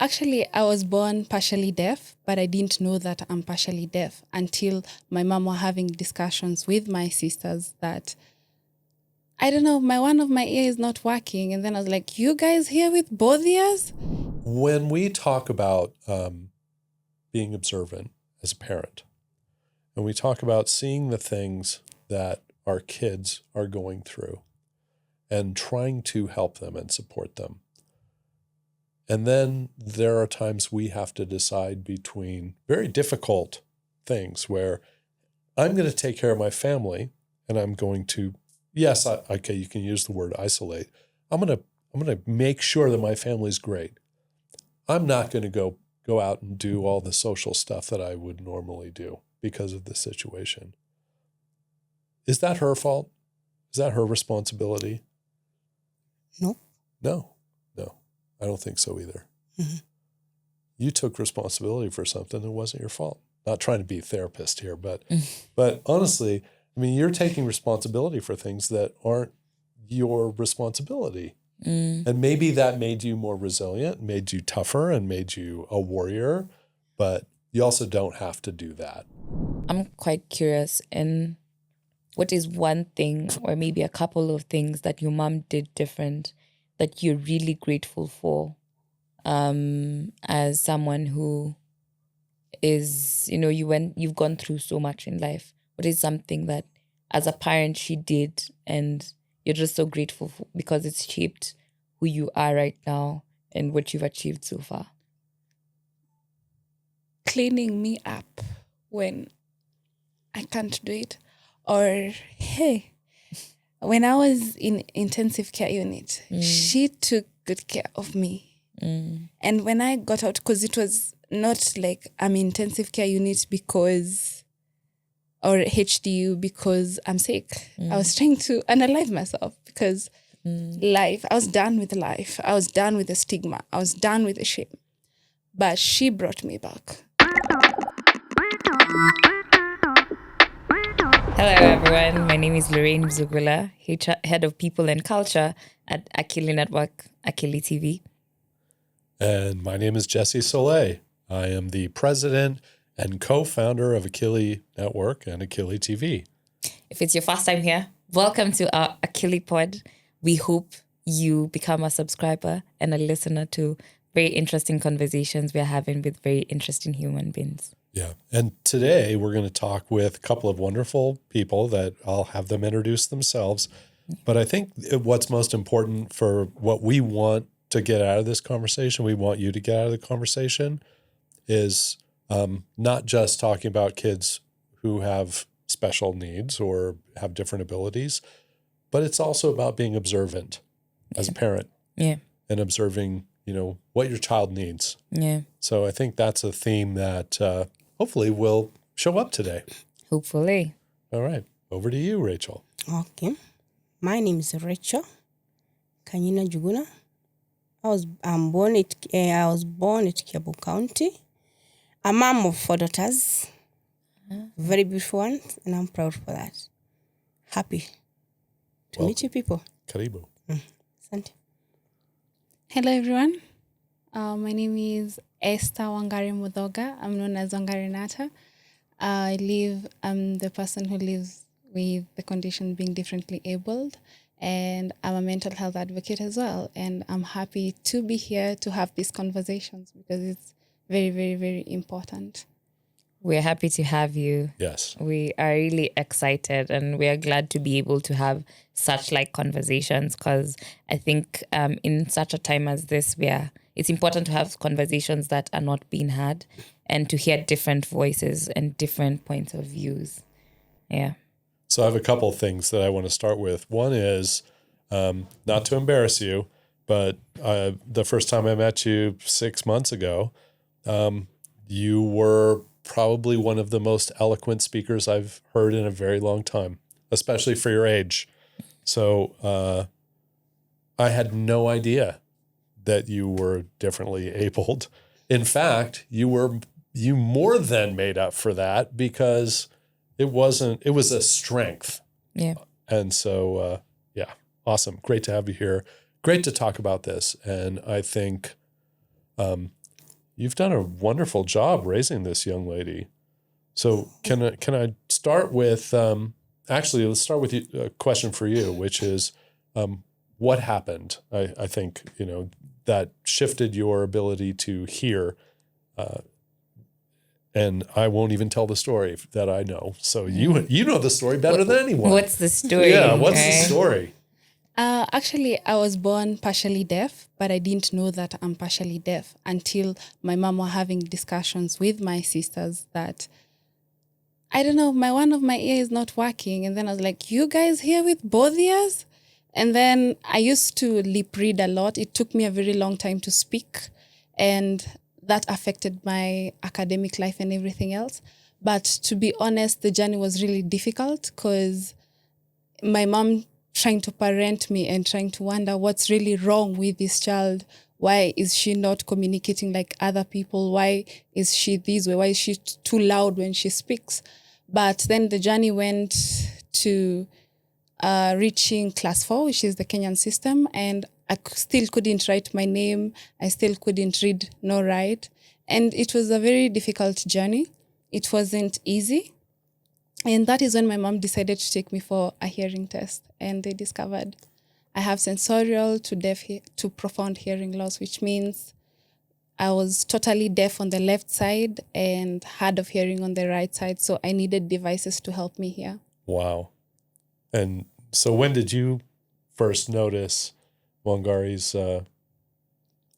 Actually, I was born partially deaf, but I didn't know that I'm partially deaf until my mom were having discussions with my sisters that, I don't know, one of my ears is not working. And then I was like, you guys here with both ears? When we talk about being observant as a parent, and we talk about seeing the things that our kids are going through and trying to help them and support them. And then there are times we have to decide between very difficult things where I'm going to take care of my family and I'm going to, yes, okay, you can use the word isolate. I'm going to make sure that my family's great. I'm not going to go out and do all the social stuff that I would normally do because of the situation. Is that her fault? Is that her responsibility? No. No, I don't think so either. Mm-hmm. You took responsibility for something that wasn't your fault. Not trying to be a therapist here, but honestly, I mean, you're taking responsibility for things that aren't your responsibility. And maybe that made you more resilient, made you tougher, and made you a warrior, but you also don't have to do that. I'm quite curious in what is one thing or maybe a couple of things that your mom did different that you're really grateful for as someone who is, you've gone through so much in life. What is something that as a parent she did and you're just so grateful for because it's shaped who you are right now and what you've achieved so far? Cleaning me up when I can't do it. Or, hey, when I was in intensive care unit, she took good care of me. And when I got out, because it was not like I'm in intensive care unit because, or HDU because I'm sick. I was trying to unalive myself because life, I was done with life. I was done with the stigma. I was done with the shame. But she brought me back. Hello, everyone. My name is Lorraine Mzugula, Head of People and Culture at Akili Network, Akili TV. And my name is Jesse Soleil. I am the president and co-founder of Akili Network and Akili TV. If it's your first time here, welcome to our Akili Pod. We hope you become a subscriber and a listener to very interesting conversations we're having with very interesting human beings. Yeah. And today we're going to talk with a couple of wonderful people that I'll have them introduce themselves. But I think what's most important for what we want to get out of this conversation, we want you to get out of the conversation, is not just talking about kids who have special needs or have different abilities, but it's also about being observant as a parent. Yeah. And observing, what your child needs. Yeah. So I think that's a theme that hopefully will show up today. Hopefully. All right. Over to you, Rachel. Okay. My name is Rachel Kanyina Juguna. I was born at Kiabu County. A mom of 4 daughters. Very beautiful ones, and I'm proud for that. Happy to meet you people. Karibu. Asante. Hello, everyone. My name is Esther Wangari Mudhoga. I'm known as Wangari Nata. I'm the person who lives with the condition being differently abled, and I'm a mental health advocate as well. And I'm happy to be here to have these conversations because it's very, very, very important. We're happy to have you. Yes. We are really excited and we are glad to be able to have such conversations because I think in such a time as this, it's important to have conversations that are not being had and to hear different voices and different points of views. Yeah. So I have a couple of things that I want to start with. One is, not to embarrass you, but the first time I met you 6 months ago, you were probably one of the most eloquent speakers I've heard in a very long time, especially for your age. So I had no idea that you were differently abled. In fact, you more than made up for that because it was a strength. Yeah. And so, awesome. Great to have you here. Great to talk about this. And I think you've done a wonderful job raising this young lady. So can I start with actually let's start with a question for you, which is what happened? I think that shifted your ability to hear, and I won't even tell the story that I know. So you know the story better than anyone. What's the story? Yeah, what's the story? Actually, I was born partially deaf, but I didn't know that I'm partially deaf until my mom were having discussions with my sisters that, I don't know, one of my ear is not working. And then I was like, you guys hear with both ears? And then I used to lip read a lot. It took me a very long time to speak. And that affected my academic life and everything else. But to be honest, the journey was really difficult because my mom trying to parent me and trying to wonder what's really wrong with this child. Why is she not communicating like other people? Why is she this way? Why is she too loud when she speaks? But then the journey went to reaching class 4, which is the Kenyan system. And I still couldn't write my name. I still couldn't read nor write. And it was a very difficult journey. It wasn't easy. And that is when my mom decided to take me for a hearing test. And they discovered I have sensorial to profound hearing loss, which means I was totally deaf on the left side and hard of hearing on the right side. So I needed devices to help me hear. Wow. And so when did you first notice Wangari's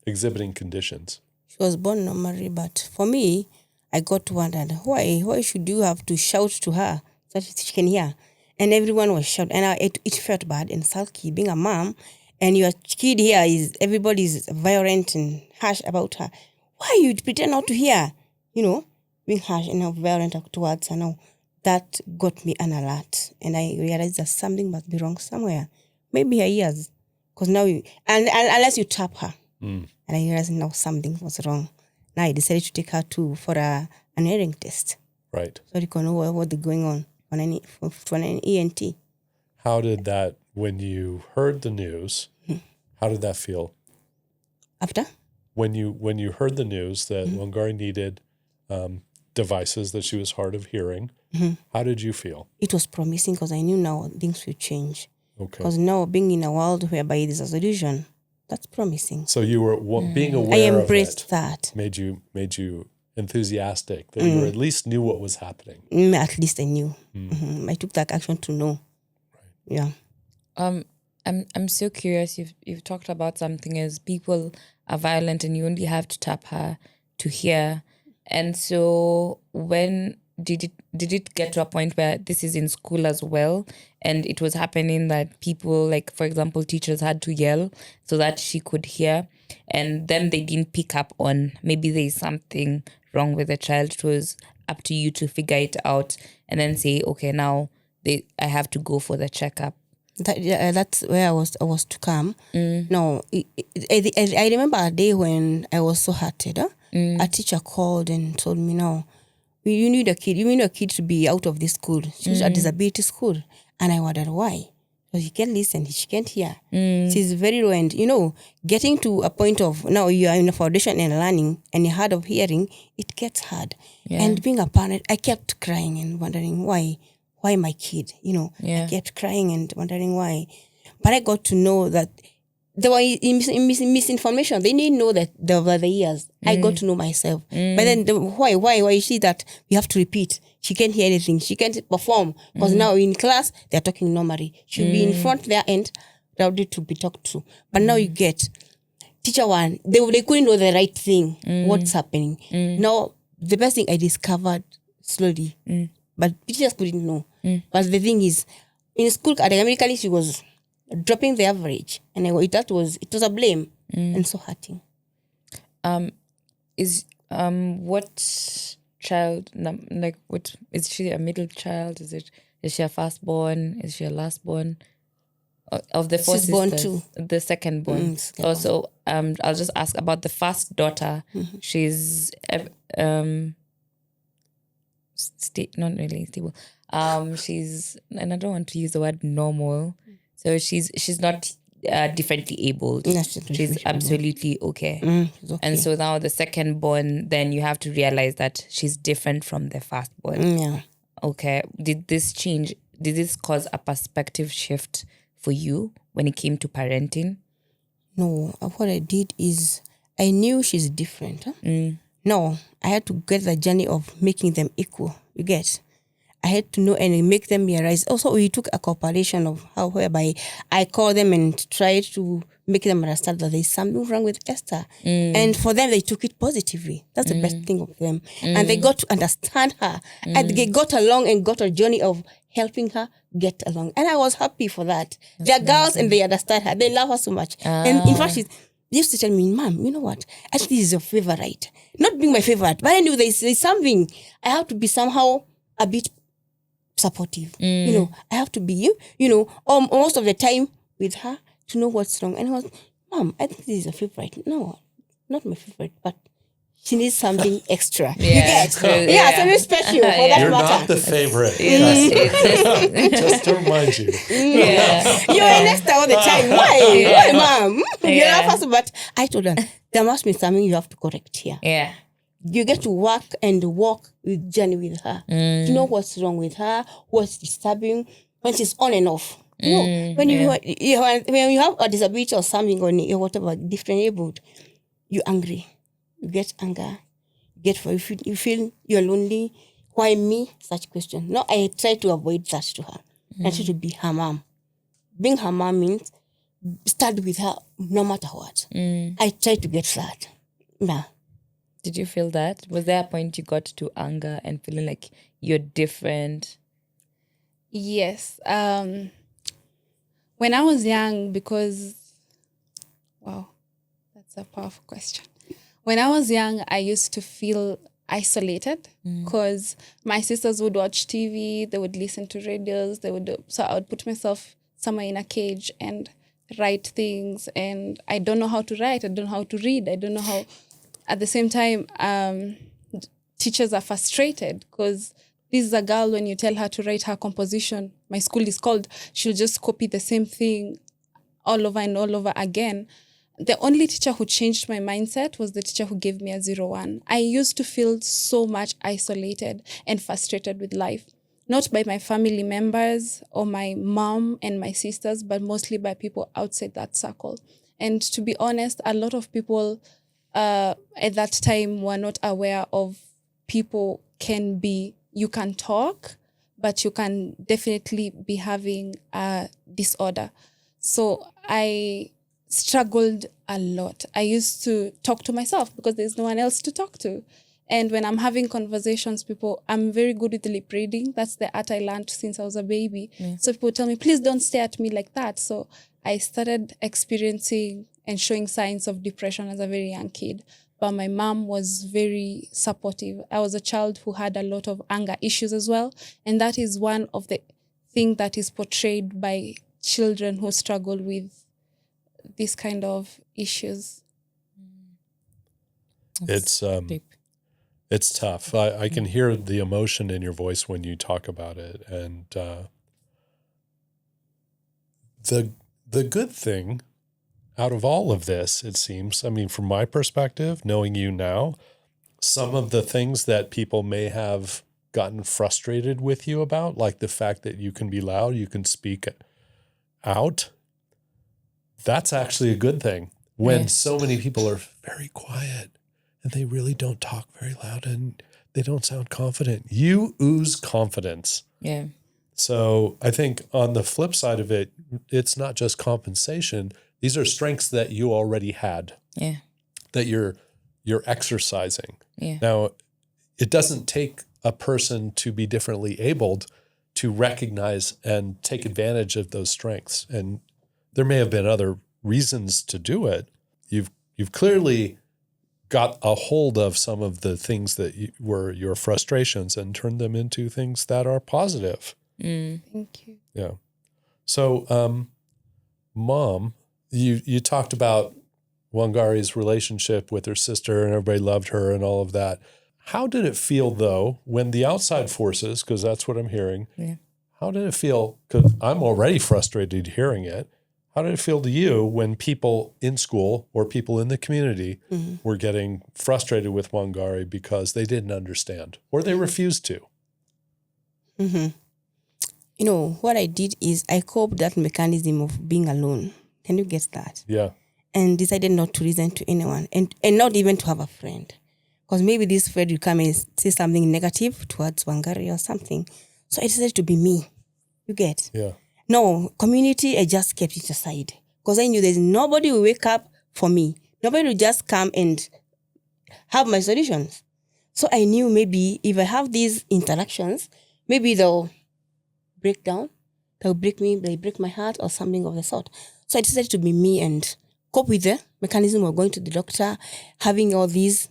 exhibiting conditions? She was born normally, but for me, I got to wonder, why should you have to shout to her so that she can hear? And everyone was shouting, and it felt bad and sulky, being a mom, and your kid here everybody's violent and harsh about her. Why you pretend not to hear? Being harsh and violent towards her. Now, that got me an alert, and I realized that something must be wrong somewhere. Maybe her ears, because now unless you tap her, and I realized now something was wrong. Now I decided to take her for an hearing test. Right. So you can know what's going on an ENT. How did that, when you heard the news, how did that feel? After? When you heard the news that Wangari needed devices, that she was hard of hearing, how did you feel? It was promising because I knew now things will change. Okay. Because now being in a world whereby there's a solution, that's promising. So you were being aware I of it. embraced that. Made you enthusiastic that you at least knew what was happening. At least I knew. I took that action to know. Right. Yeah. I'm so curious. You've talked about something as people are violent and you only have to tap her to hear. And so when did it get to a point where this is in school as well, and it was happening that people, like for example teachers, had to yell so that she could hear, and then they didn't pick up on maybe there's something wrong with the child? It was up to you to figure it out and then say, okay, now I have to go for the checkup. That's where I was to come. No, I remember a day when I was so hurted. A teacher called and told me, no, you need a kid to be out of this school. She's a disability school. And I wondered why. Because she can't listen, she can't hear. She's very low, and getting to a point of now you are in a foundation and learning and you're hard of hearing, it gets hard. Yeah. And being a parent, I kept crying and wondering why my kid, I kept crying and wondering why. But I got to know that there was misinformation. They didn't know that over the years. I got to know myself. But then why is she that we have to repeat? She can't hear anything. She can't perform. Because now in class, they're talking normally. She'll be in front there and ready to be talked to. But now you get teacher one, they couldn't know the right thing, what's happening. Now, the best thing I discovered slowly, but teachers couldn't know. But the thing is, in school, academically, she was dropping the average, and it was a blame and so hurting. What child, what is she? A middle child? Is she a firstborn? Is she a lastborn? Of the four sisters, born too. The second born. Also, I'll just ask about the first daughter. She's not really stable. She's, and I don't want to use the word normal. So she's not differently abled. Yes, She's differently absolutely okay. It's okay. And so now the second born, then you have to realize that she's different from the firstborn. Yeah. Okay. Did this cause a perspective shift for you when it came to parenting? No, what I did is I knew she's different. Huh? No, I had to get the journey of making them equal. You get? I had to know and make them realize. Also, we took a cooperation of how whereby I called them and tried to make them understand that there's something wrong with Esther. And for them, they took it positively. That's the best thing of them. And they got to understand her. And they got along and got a journey of helping her get along. And I was happy for that. They're girls and they understand her. They love her so much. And in fact, they used to tell me, Mom, you know what? I think this is your favorite. Not being my favorite, but I knew there's something. I have to be somehow a bit supportive. You know, I have to be, most of the time with her to know what's wrong. And I was, Mom, I think this is a favorite. No, not my favorite, but she needs something extra. You get? Something special for that You're matter. not the favorite. Just to remind you. You're an Esther all the time. Why, Mom? You're not first, but I told her, there must be something you have to correct here. Yeah. You get to work and walk with journey with her. To know what's wrong with her, what's disturbing, when she's on and off. You know, when you have a disability or something or whatever, different abled, you're angry. You get anger. You feel you're lonely. Why me? Such question. No, I try to avoid that to her. I try to be her mom. Being her mom means start with her no matter what. I try to get that. Yeah. Did you feel that? Was there a point you got to anger and feeling like you're different? Yes. When I was young, because, wow, that's a powerful question. When I was young, I used to feel isolated because my sisters would watch TV, they would listen to radios, so I would put myself somewhere in a cage and write things, and I don't know how to write, I don't know how to read, I don't know how. At the same time, teachers are frustrated because this is a girl, when you tell her to write her composition, my school is called, she'll just copy the same thing all over and all over again. The only teacher who changed my mindset was the teacher who gave me a 0-1. I used to feel so much isolated and frustrated with life, not by my family members or my mom and my sisters, but mostly by people outside that circle. And to be honest, a lot of people at that time were not aware of people you can talk, but you can definitely be having a disorder. So I struggled a lot. I used to talk to myself because there's no one else to talk to. And when I'm having conversations, I'm very good with lip reading. That's the art I learned since I was a baby. Yeah. So people tell me, please don't stare at me like that. So I started experiencing and showing signs of depression as a very young kid. But my mom was very supportive. I was a child who had a lot of anger issues as well. And that is one of the things that is portrayed by children who struggle with this kind of issues. It's tough. I can hear the emotion in your voice when you talk about it. And the good thing out of all of this, it seems, I mean, from my perspective, knowing you now, some of the things that people may have gotten frustrated with you about, like the fact that you can be loud, you can speak out, that's actually a good thing. When so many people are very quiet and they really don't talk very loud and they don't sound confident. You ooze confidence. Yeah. So I think on the flip side of it, it's not just compensation. These are strengths that you already had. Yeah. That you're exercising. Yeah. Now, it doesn't take a person to be differently abled to recognize and take advantage of those strengths. And there may have been other reasons to do it. You've clearly got a hold of some of the things that were your frustrations and turned them into things that are positive. Thank you. Yeah. So, Mom, you talked about Wangari's relationship with her sister and everybody loved her and all of that. How did it feel, though, when the outside forces, because that's what I'm hearing, how did it feel? Because I'm already frustrated hearing it. How did it feel to you when people in school or people in the community were getting frustrated with Wangari because they didn't understand or they refused to? You know, what I did is I coped that mechanism of being alone. Can you get that? Yeah. And decided not to listen to anyone and not even to have a friend. Because maybe this friend will come and say something negative towards Wangari or something. So I decided to be me. You get? Yeah. No, community, I just kept it aside. Because I knew there's nobody will wake up for me. Nobody will just come and have my solutions. So I knew maybe if I have these interactions, maybe they'll break down, they'll break me, they break my heart or something of the sort. So I decided to be me and cope with the mechanism of going to the doctor, having all these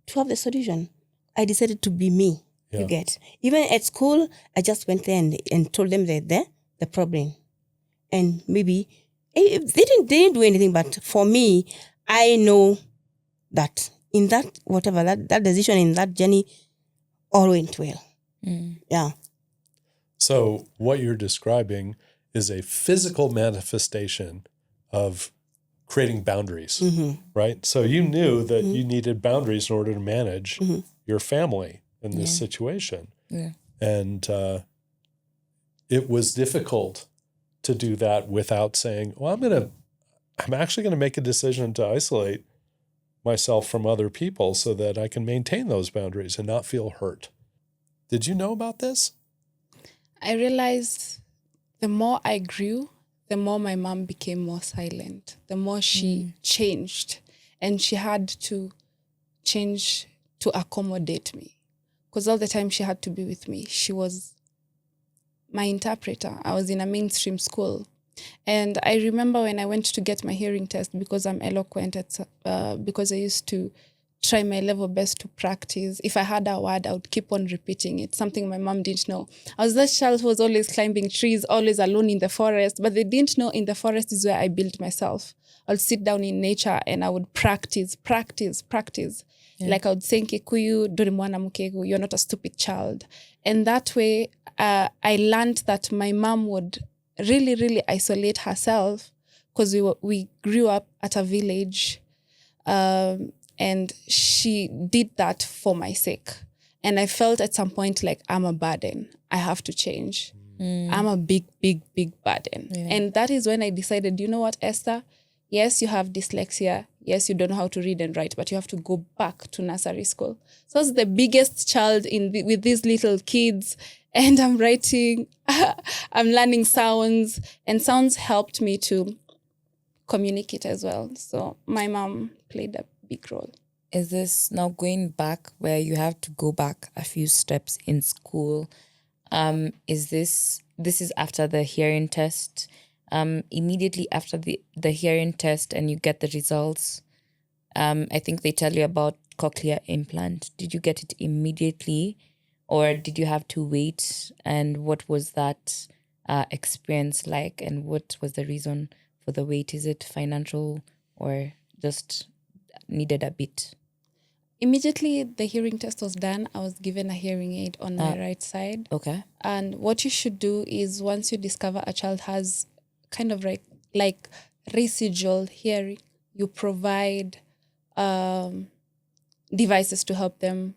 to have the solution. I decided to be me. Yeah. You get? Even at school, I just went there and told them the problem. And maybe they didn't do anything, but for me, I know that in that whatever that decision in that journey all went well. Yeah. So what you're describing is a physical manifestation of creating boundaries, right? So you knew that you needed boundaries in order to manage your family in this situation. Yeah. And it was difficult to do that without saying, well, I'm actually going to make a decision to isolate myself from other people so that I can maintain those boundaries and not feel hurt. Did you know about this? I realized the more I grew, the more my mom became more silent, the more she changed. And she had to change to accommodate me. Because all the time she had to be with me. She was my interpreter. I was in a mainstream school. And I remember when I went to get my hearing test, because I'm eloquent, because I used to try my level best to practice. If I had a word, I would keep on repeating it, something my mom didn't know. I was that child who was always climbing trees, always alone in the forest, but they didn't know in the forest is where I built myself. I'll sit down in nature and I would practice. Yeah. Like I would say in Kikuyu, "Dori mwana mukegu, you're not a stupid child." And that way, I learned that my mom would really, really isolate herself because we grew up at a village. And she did that for my sake. And I felt at some point like I'm a burden. I have to change. I'm a big, big, big burden. Yeah. And that is when I decided, you know what, Esther? Yes, you have dyslexia. Yes, you don't know how to read and write, but you have to go back to nursery school. So I was the biggest child with these little kids. And I'm writing, I'm learning sounds. And sounds helped me to communicate as well. So my mom played a big role. Is this now going back where you have to go back a few steps in school? Is this is after the hearing test? Immediately after the hearing test and you get the results, I think they tell you about cochlear implant. Did you get it immediately or did you have to wait? And what was that experience like? And what was the reason for the wait? Is it financial or just needed a bit? Immediately the hearing test was done, I was given a hearing aid on my right side. Okay. And what you should do is once you discover a child has kind of like residual hearing, you provide devices to help them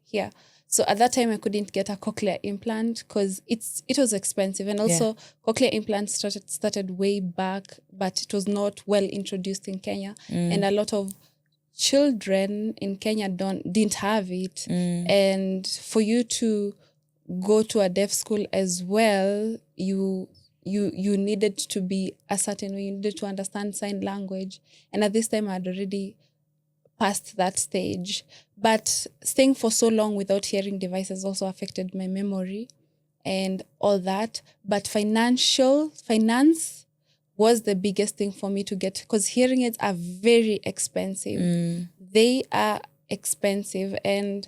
hear. So at that time, I couldn't get a cochlear implant because it was expensive. And also cochlear implants started way back, but it was not well introduced in Kenya. And a lot of children in Kenya didn't have it. And for you to go to a deaf school as well, you needed to be a certain way. You needed to understand sign language. And at this time, I had already past that stage. But staying for so long without hearing devices also affected my memory and all that. But finance was the biggest thing for me to get, because hearing aids are very expensive. They are expensive. And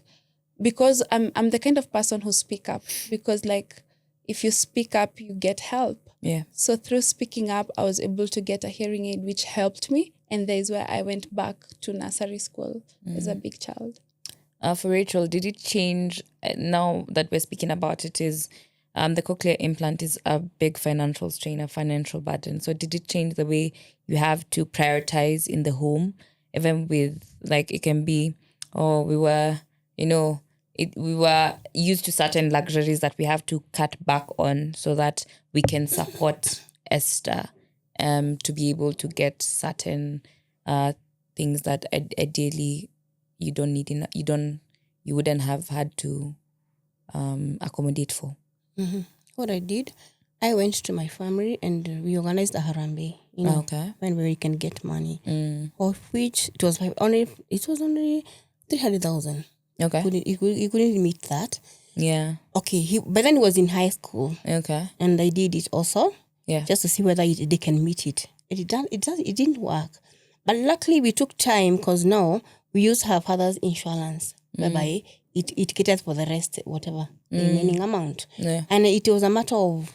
because I'm the kind of person who speak up, because like if you speak up, you get help. Yeah. So through speaking up, I was able to get a hearing aid, which helped me. And that is where I went back to nursery school as a big child. For Rachel, did it change now that we're speaking about it? Is the cochlear implant is a big financial strain, a financial burden. So did it change the way you have to prioritize in the home, even with like it can be, we were, we were used to certain luxuries that we have to cut back on so that we can support Esther to be able to get certain things that ideally you don't need you wouldn't have had to accommodate for. Mm-hmm. What I did, I went to my family and we organized a harambe, when we can get money, of which it was only 300,000. Okay. He couldn't meet that. Yeah. Okay. But then he was in high school. Okay. And I did it also. Yeah. Just to see whether they can meet it. It didn't work. But luckily we took time because now we use her father's insurance, whereby it caters for the rest, whatever, the remaining amount. Yeah. And it was a matter of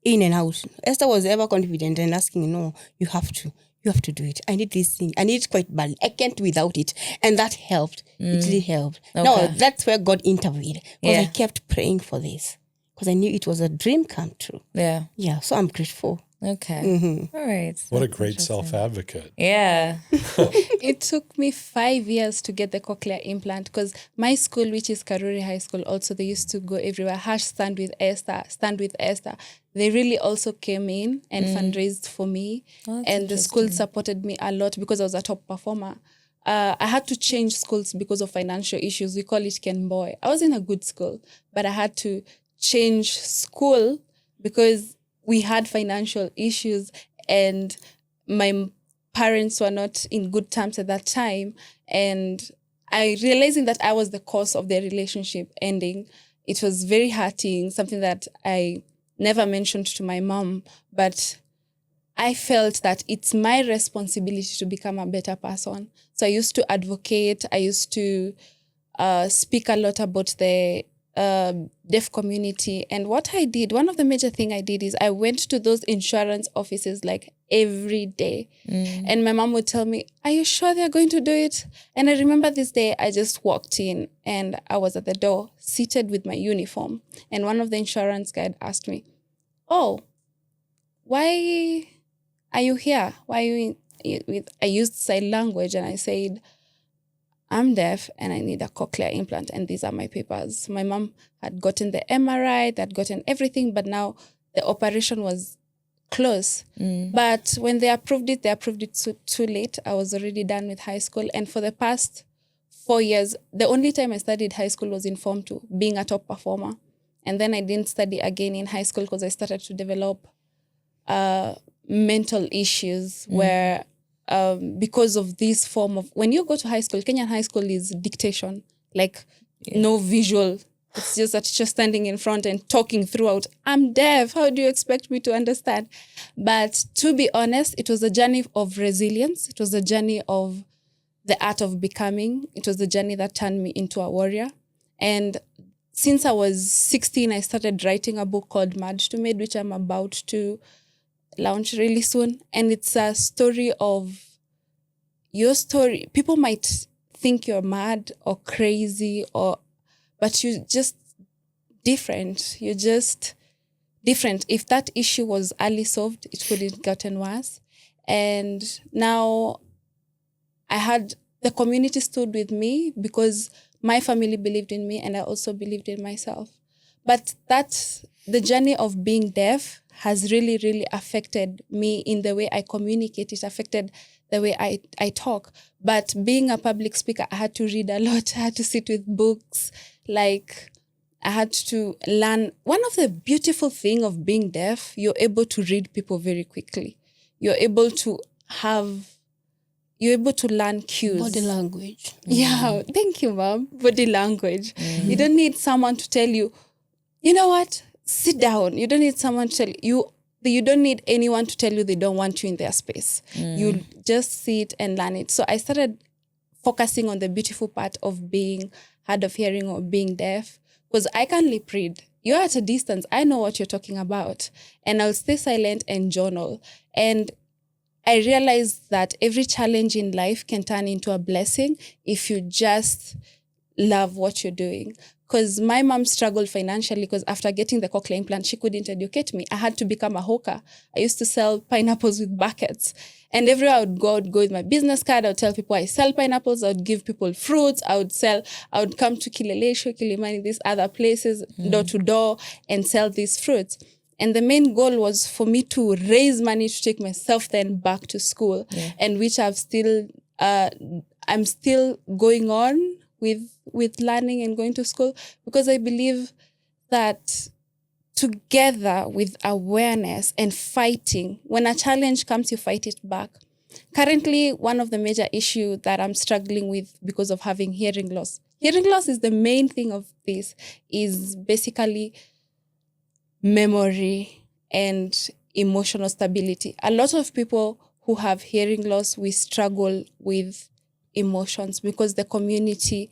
in and out. Esther was ever confident and asking, no, you have to do it. I need this thing. I need it quite badly. I can't without it. And that helped. It really helped. Okay. Now, that's where God intervened. Because Yeah. I kept praying for this. Because I knew it was a dream come true. Yeah. Yeah, so I'm grateful. Okay. All right. What a That's great interesting. self-advocate. Yeah. It took me 5 years to get the cochlear implant because my school, which is Karuri High School, also they used to go everywhere. #Stand with Esther, stand with Esther. They really also came in and fundraised for me. Oh, that's And the school supported me a lot because I was a top performer. I had to change schools because of financial issues. We call it Ken Boy. I was in a good school, but I had to change school because we had financial issues and my parents were not in good terms at that time. And I realizing that I was the cause of their relationship ending, it was very hurting, something that I never mentioned to my mom, but I felt that it's my responsibility to become a better person. So I used to advocate, I used to speak a lot about the deaf community. And what I did, one of the major thing I did is I went to those insurance offices like every day. And my mom would tell me, are you sure they're going to do it? And I remember this day I just walked in and I was at the door seated with my uniform. And one of the insurance guys asked me, oh, why are you here? Why are you I used sign language and I said, I'm deaf and I need a cochlear implant and these are my papers. My mom had gotten the MRI, that gotten everything, but now the operation was close. But when they approved it too late. I was already done with high school. And for the past 4 years, the only time I studied high school was in Form 2, being a top performer. And then I didn't study again in high school because I started to develop mental issues where because of this form of, when you go to high school, Kenyan high school is dictation, like no visual. It's just a teacher standing in front and talking throughout. I'm deaf. How do you expect me to understand? But to be honest, it was a journey of resilience. It was a journey of the art of becoming. It was the journey that turned me into a warrior. And since I was 16, I started writing a book called Mad to Made, which I'm about to launch really soon. And it's a story of your story. People might think you're mad or crazy, but you're just different. You're just different. If that issue was early solved, it couldn't have gotten worse. And now the community stood with me because my family believed in me and I also believed in myself. But the journey of being deaf has really, really affected me in the way I communicate. It affected the way I talk. But being a public speaker, I had to read a lot. I had to sit with books. Like, I had to learn. One of the beautiful things of being deaf, you're able to read people very quickly. You're able to learn cues. Body language. Yeah, thank you, Mom. Body language. You don't need someone to tell you, you know what, sit down. You don't need someone to tell you don't need anyone to tell you they don't want you in their space. You just sit and learn it. So I started focusing on the beautiful part of being hard of hearing or being deaf because I can lip read. You're at a distance. I know what you're talking about. And I'll stay silent and journal. And I realized that every challenge in life can turn into a blessing if you just love what you're doing. because my mom struggled financially because after getting the cochlear implant, she couldn't educate me. I had to become a hawker. I used to sell pineapples with buckets. And everywhere I would go with my business card. I would tell people I sell pineapples. I would give people fruits. I would come to Kilelesho, Kilimani, these other places, door to door, and sell these fruits. And the main goal was for me to raise money to take myself then back to school, and which I'm still going on with learning and going to school, because I believe that together with awareness and fighting, when a challenge comes, you fight it back. Currently, one of the major issues that I'm struggling with because of having hearing loss. Hearing loss is the main thing of this, is basically memory and emotional stability. A lot of people who have hearing loss, we struggle with emotions because the community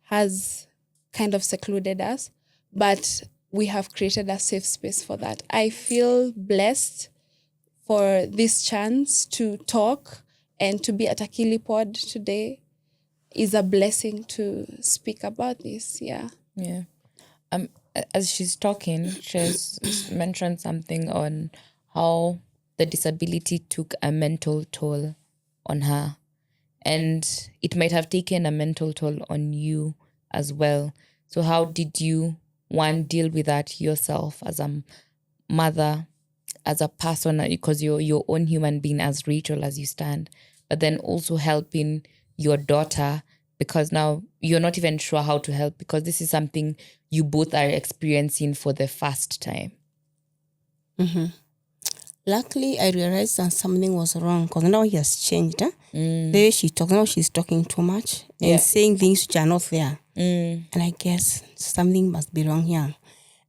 has kind of secluded us, but we have created a safe space for that. I feel blessed for this chance to talk and to be at Akili Pod today. Is a blessing to speak about this. Yeah. As she's talking, she's mentioned something on how the disability took a mental toll on her. And it might have taken a mental toll on you as well. So how did you, one, deal with that yourself as a mother, as a person, because you're your own human being, as Rachel as you stand, but then also helping your daughter, because now you're not even sure how to help, because this is something you both are experiencing for the first time. Mm-hmm. Luckily, I realized that something was wrong, because now he has changed. Huh? The way she talks, now she's talking too much and saying things which are not there. And I guess something must be wrong here.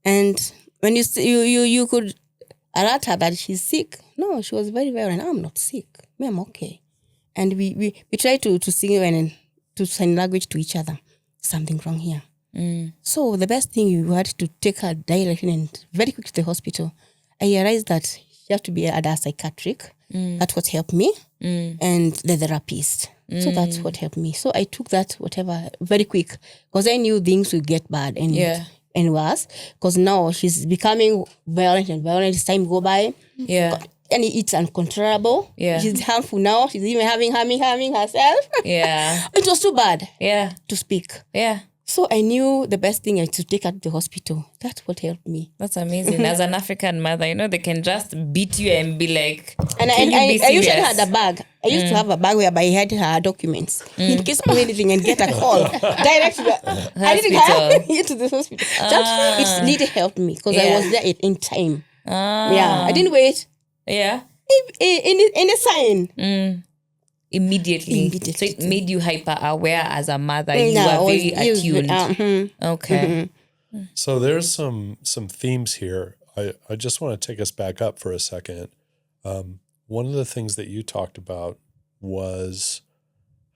And when you could alert her that she's sick. No, she was very well, and I'm not sick. I'm okay. And we try to sing and to sign language to each other. Something wrong here. So the best thing, you had to take her direction and very quick to the hospital. I realized that you have to be at a psychiatric. That's what helped me. And the therapist. So that's what helped me. So I took that very quick, because I knew things would get bad and worse. Because now she's becoming violent as time go by. And it's uncontrollable. She's harmful now. She's even harming herself. It was too bad to speak. So I knew the best thing is to take her to the hospital. That's what helped me. That's amazing. As an African mother, they can just beat you and be like, and I usually had a bag. I used to have a bag whereby I had her documents. In case of anything and get a call. Direct to the hospital. I didn't have to to the hospital. It really helped me, because I was there in time. I didn't wait. In a sign. Immediately. So it made you hyper aware as a mother. You were very attuned. Okay. So there's some themes here. I just want to take us back up for a second. One of the things that you talked about was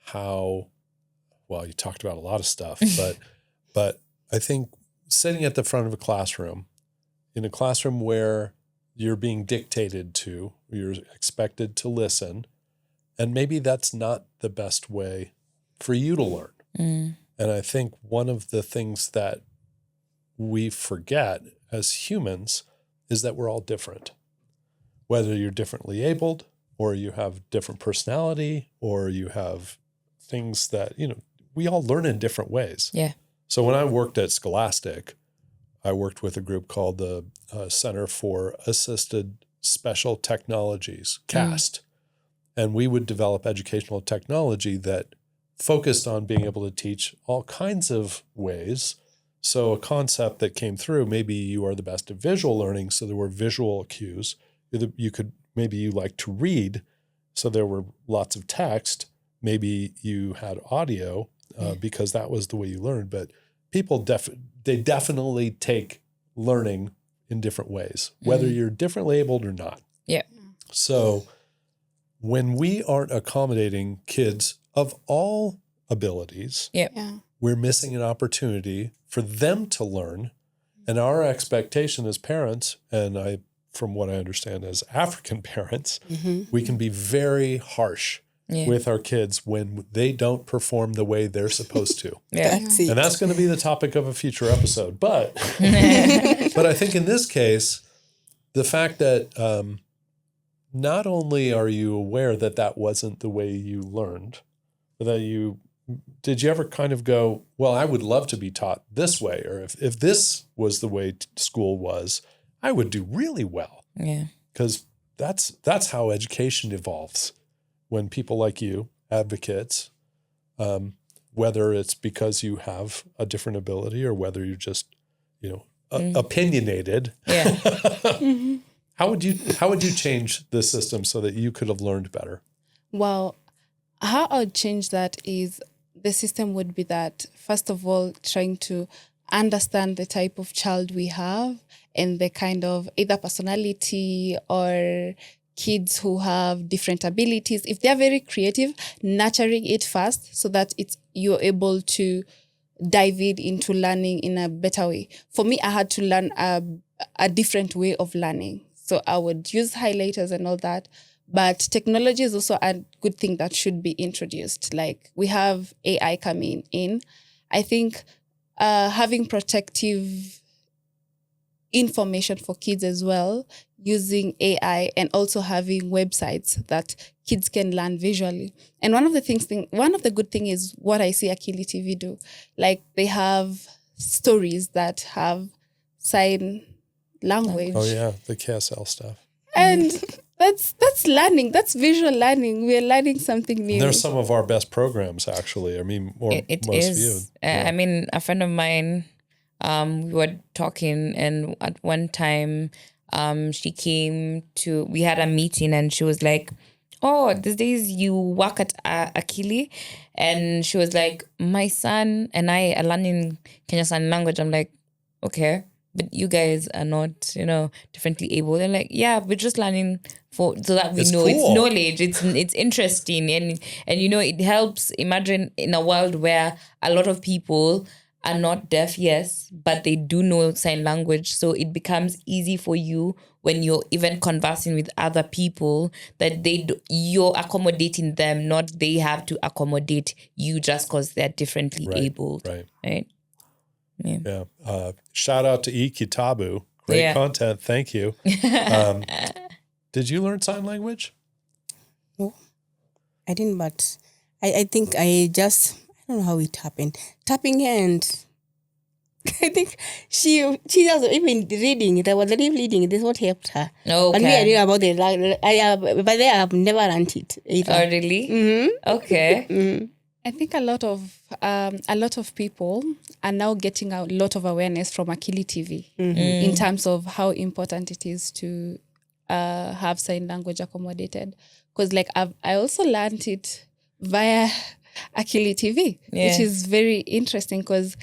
how, well, you talked about a lot of stuff, but I think sitting at the front of a classroom, in a classroom where you're being dictated to, you're expected to listen, and maybe that's not the best way for you to learn. And I think one of the things that we forget as humans is that we're all different. Whether you're differently abled, or you have different personality, or you have things that, we all learn in different ways. So when I worked at Scholastic, I worked with a group called the Center for Assisted Special Technologies, CAST. And we would develop educational technology that focused on being able to teach all kinds of ways. So a concept that came through, maybe you are the best at visual learning, so there were visual cues. Maybe you like to read, so there were lots of text. Maybe you had audio because that was the way you learned. But people definitely take learning in different ways, whether you're differently abled or not. So when we aren't accommodating kids of all abilities, we're missing an opportunity for them to learn. And our expectation as parents, and from what I understand as African parents, we can be very harsh with our kids when they don't perform the way they're supposed to. That's it. And that's going to be the topic of a future episode. But but I think in this case, the fact that not only are you aware that that wasn't the way you learned, but that did you ever kind of go, well, I would love to be taught this way, or if this was the way school was, I would do really well. Yeah. Because that's how education evolves. When people like you, advocates, whether it's because you have a different ability or whether you're just, opinionated. Yeah. How would you change the system so that you could have learned better? Well, how I would change that is the system would be that, first of all, trying to understand the type of child we have and the kind of either personality or kids who have different abilities. If they're very creative, nurturing it first so that you're able to dive into learning in a better way. For me, I had to learn a different way of learning. So I would use highlighters and all that. But technology is also a good thing that should be introduced. Like we have AI coming in. I think having protective information for kids as well, using AI and also having websites that kids can learn visually. And one of the good thing is what I see Akili TV do. Like they have stories that have sign language. Oh yeah, the KSL stuff. And that's learning. That's visual learning. We're learning something new. And they're some of our best programs, actually. I mean, It most is. viewed. I mean, a friend of mine, we were talking, and at one time, we had a meeting, and she was like, "Oh, these days you work at Akili," and she was like, "My son and I are learning Kenya Sign Language." I'm like, "Okay, but you guys are not, differently able." They're like, "Yeah, we're just learning so that we know cool. It's knowledge. It's interesting, and it helps. Imagine in a world where a lot of people are not deaf, yes, but they do know sign language. So it becomes easy for you when you're even conversing with other people that you're accommodating them, not they have to accommodate you just because they're differently able." Right. Yeah. Shout out to Kitabu. Great content. Thank you. Did you learn sign language? No, I didn't, but I think I don't know how it happened. Tapping and I think she doesn't even reading it. I was reading. This is what helped her. Okay. But me, I didn't about it. But then I've never learned it either. Oh, really? Mm-hmm. Okay. Mm-hmm. I think a lot of people are now getting a lot of awareness from Akili TV in terms of how important it is to have sign language accommodated. Because I also learned it via Akili TV, which is very interesting because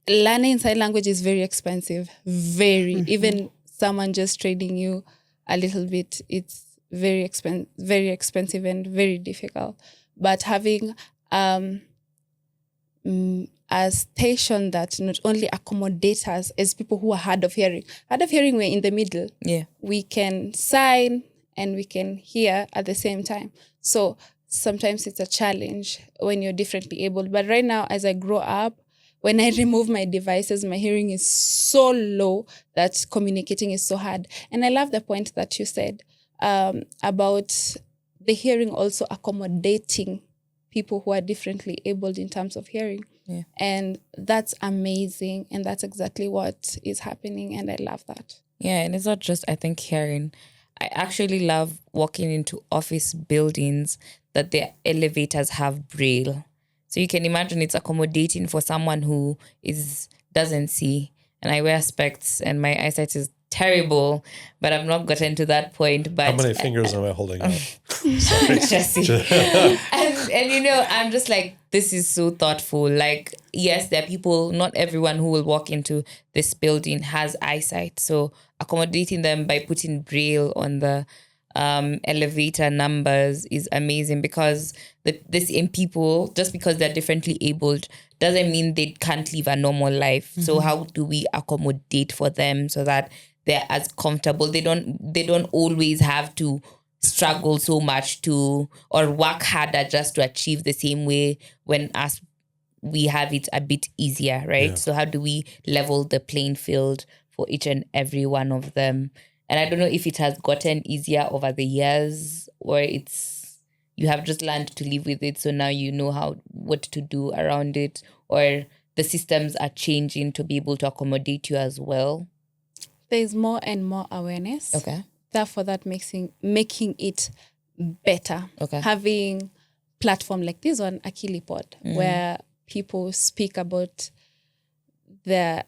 learning sign language is very expensive. Even someone just training you a little bit, it's very expensive and very difficult. But having a station that not only accommodates us as people who are hard of hearing, we're in the middle. Yeah. We can sign and we can hear at the same time. So sometimes it's a challenge when you're differently able. But right now, as I grow up, when I remove my devices, my hearing is so low that communicating is so hard. And I love the point that you said about the hearing also accommodating people who are differently abled in terms of hearing. Yeah. And that's amazing. And that's exactly what is happening. And I love that. Yeah, and it's not just, I think, hearing. I actually love walking into office buildings that their elevators have braille. So you can imagine it's accommodating for someone who doesn't see. And I wear specs and my eyesight is terrible, but I've not gotten to that point. But how many fingers am I holding up? Sorry, Jesse. and I'm just like, this is so thoughtful. Like, yes, there are people, not everyone who will walk into this building has eyesight. So accommodating them by putting braille on the elevator numbers is amazing, because the same people, just because they're differently abled, doesn't mean they can't live a normal life. Mm-hmm. So how do we accommodate for them so that they're as comfortable? They don't always have to struggle so much to or work harder just to achieve the same way when us we have it a bit easier, right? Yeah. So how do we level the playing field for each and every one of them? And I don't know if it has gotten easier over the years or it's you have just learned to live with it, so now you know what to do around it, or the systems are changing to be able to accommodate you as well. There's more and more awareness. Okay. Therefore, that making it better. Okay. Having platform like this on Akili Pod, where people speak about their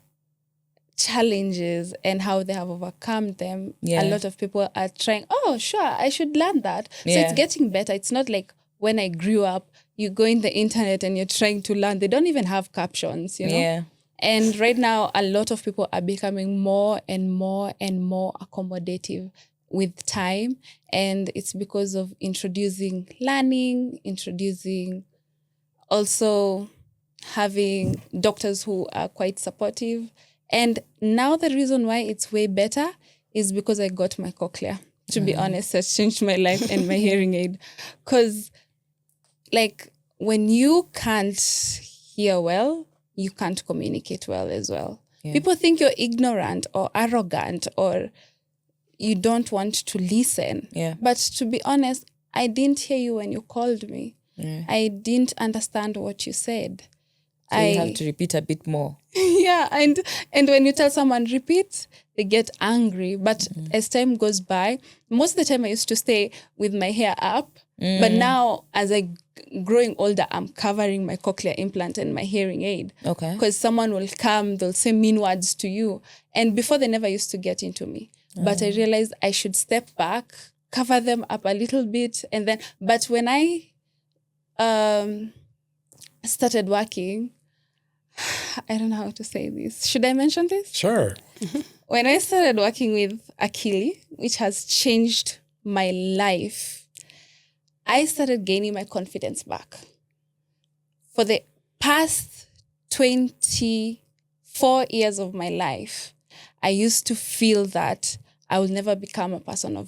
challenges and how they have overcome them. Yeah. A lot of people are trying, oh, sure, I should learn that. So Yeah. it's getting better. It's not like when I grew up, you go in the internet and you're trying to learn. They don't even have captions, you know? Yeah. And right now, a lot of people are becoming more and more and more accommodative with time. And it's because of introducing learning, introducing also having doctors who are quite supportive. And now the reason why it's way better is because I got my cochlea. To be honest, it's changed my life and my hearing aid. Because like when you can't hear well, you can't communicate well as well. Yeah. People think you're ignorant or arrogant or you don't want to listen. Yeah. But to be honest, I didn't hear you when you called me. Yeah. I didn't understand what you said. So you have to repeat a bit more. Yeah, and when you tell someone repeat, they get angry. But as time goes by, most of the time I used to stay with my hair up. But now, as I growing older, I'm covering my cochlear implant and my hearing aid. Okay. Because someone will come, they'll say mean words to you. And before, they never used to get into me. But I realized I should step back, cover them up a little bit. And then, but when I started working, I don't know how to say this. Should I mention this? Sure. When I started working with Akili, which has changed my life, I started gaining my confidence back. For the past 24 years of my life, I used to feel that I will never become a person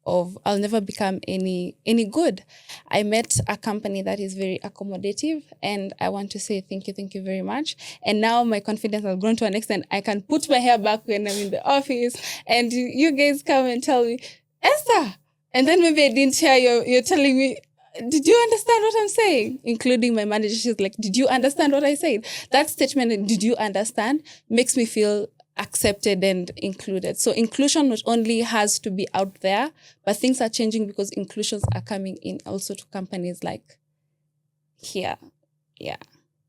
I'll never become any good. I met a company that is very accommodative, and I want to say thank you very much. And now my confidence has grown to an extent I can put my hair back when I'm in the office, and you guys come and tell me, Esther, and then maybe I didn't hear you're telling me, did you understand what I'm saying? Including my manager, she's like, did you understand what I said? That statement, did you understand, makes me feel accepted and included. So inclusion not only has to be out there, but things are changing because inclusions are coming in also to companies like here. Yeah.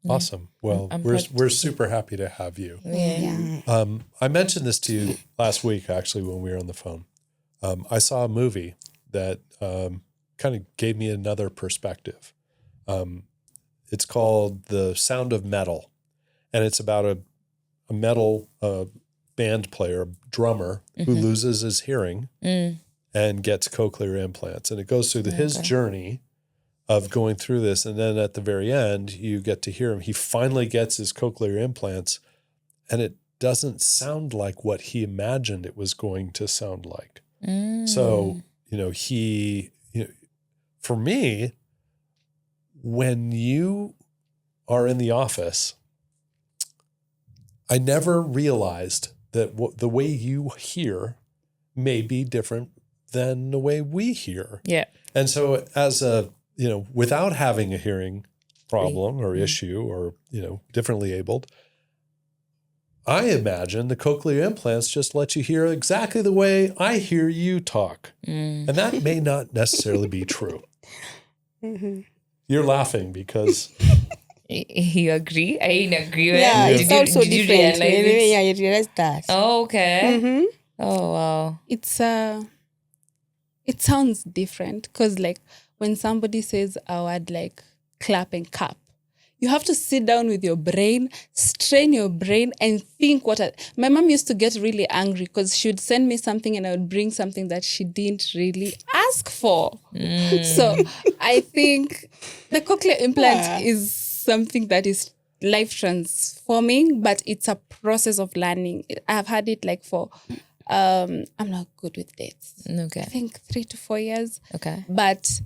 Awesome. Well, we're super happy to have you. Yeah. I mentioned this to you last week, actually, when we were on the phone. I saw a movie that kind of gave me another perspective. It's called The Sound of Metal, and it's about a metal band player, drummer, who loses his hearing and gets cochlear implants. And it goes through his journey of going through this. And then at the very end, you get to hear him. He finally gets his cochlear implants, and it doesn't sound like what he imagined it was going to sound like. So, for me, when you are in the office, I never realized that the way you hear may be different than the way we hear. Yeah. And so without having a hearing problem or issue or, differently abled, I imagine the cochlear implants just let you hear exactly the way I hear you talk. And that may not necessarily be true. You're laughing because... You agree? I agree with Yeah, it. it's also different. Realize it? Yeah, you realize that. Oh, okay. Mm-hmm. Oh, wow. It sounds different because like when somebody says a word like clap and cap, you have to sit down with your brain, strain your brain and think my mom used to get really angry because she would send me something and I would bring something that she didn't really ask for. So I think the cochlear implant is something that is life transforming, but it's a process of learning. I have had it like for I'm not good with dates. Okay. I think 3 to 4 years. Okay. But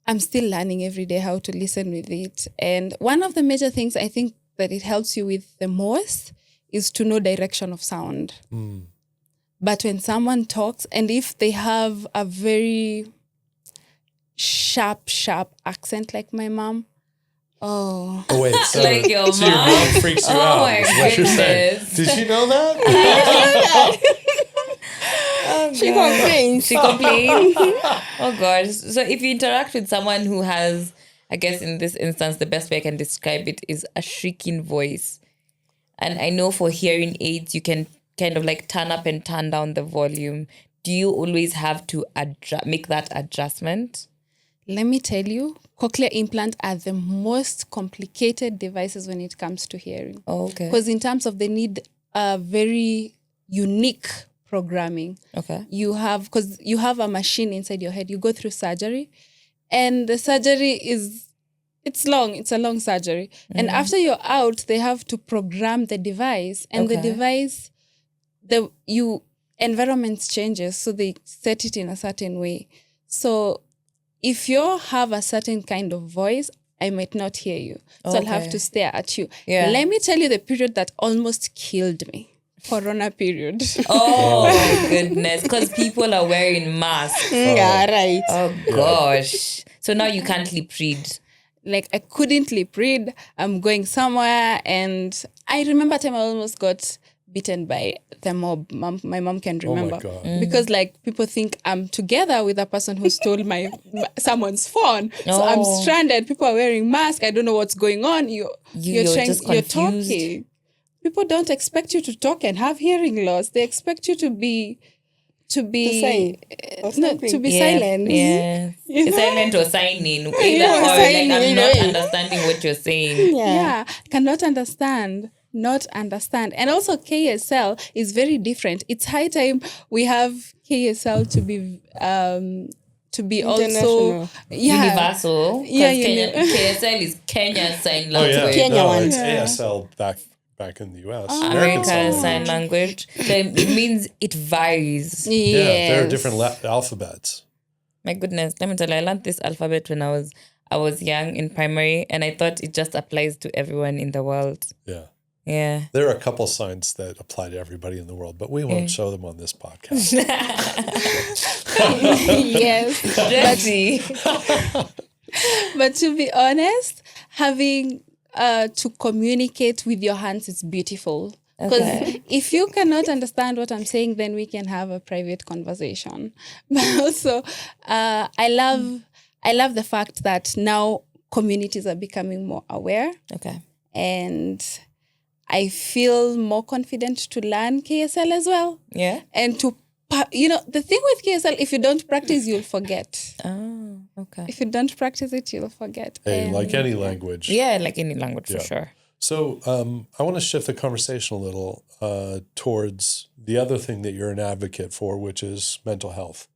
I'm still learning every day how to listen with it. And one of the major things I think that it helps you with the most is to know direction of sound. But when someone talks, and if they have a very sharp accent like my mom, Oh wait, so, Like your so your mom freaks you out. my Is what you're saying. goodness. Did you know that? She complains. She complains. Oh gosh. So if you interact with someone who has, I guess in this instance, the best way I can describe it is a shrieking voice. And I know for hearing aids, you can kind of like turn up and turn down the volume. Do you always have to make that adjustment? let me tell you, cochlear implants are the most complicated devices when it comes to hearing. Oh, okay. Because in terms of they need a very unique programming. Okay. You have a machine inside your head. You go through surgery, and the surgery it's long. It's a long surgery. And after you're out, they have to program the device. And the device, environment changes, so they set it in a certain way. So if you have a certain kind of voice, I might not hear you. So I'll have to stare at you. Yeah. Let me tell you the period that almost killed me. Corona period. Oh my goodness. Because people are wearing masks. Yeah, right. Oh gosh. So now you can't lip read. Like I couldn't lip read. I'm going somewhere, and I remember a time I almost got bitten by the mob. My mom can remember. Oh my God. Because like people think I'm together with a person who stole someone's phone. So I'm stranded. People are wearing masks. I don't know what's going on. You're just confused. talking. People don't expect you to talk and have hearing loss. They expect you to be silent. Yeah. Silent or signing. Either or, signing, like I'm you not know. understanding what you're saying. Yeah, cannot understand. Not understand. And also KSL is very different. It's high time we have KSL to be also Universal. Yeah, Because KSL is Kenya Sign Oh yeah, Language. Kenya no, one. it's Yeah. ASL back in the US. American Sign Sign Language. So it means it varies. Yeah, there are different alphabets. My goodness, let me tell you, I learned this alphabet when I was young in primary, and I thought it just applies to everyone in the world. Yeah. Yeah. There are a couple signs that apply to everybody in the world, but we won't show them on this podcast. Yes. Jesse. But to be honest, having to communicate with your hands is beautiful. Because if you cannot understand what I'm saying, then we can have a private conversation. But also, I love the fact that now communities are becoming more aware. Okay. And I feel more confident to learn KSL as well. Yeah. And the thing with KSL, if you don't practice, you'll forget. Oh, okay. If you don't practice it, you'll forget. Hey, like any language. Yeah, like any language for sure. So I want to shift the conversation a little towards the other thing that you're an advocate for, which is mental health.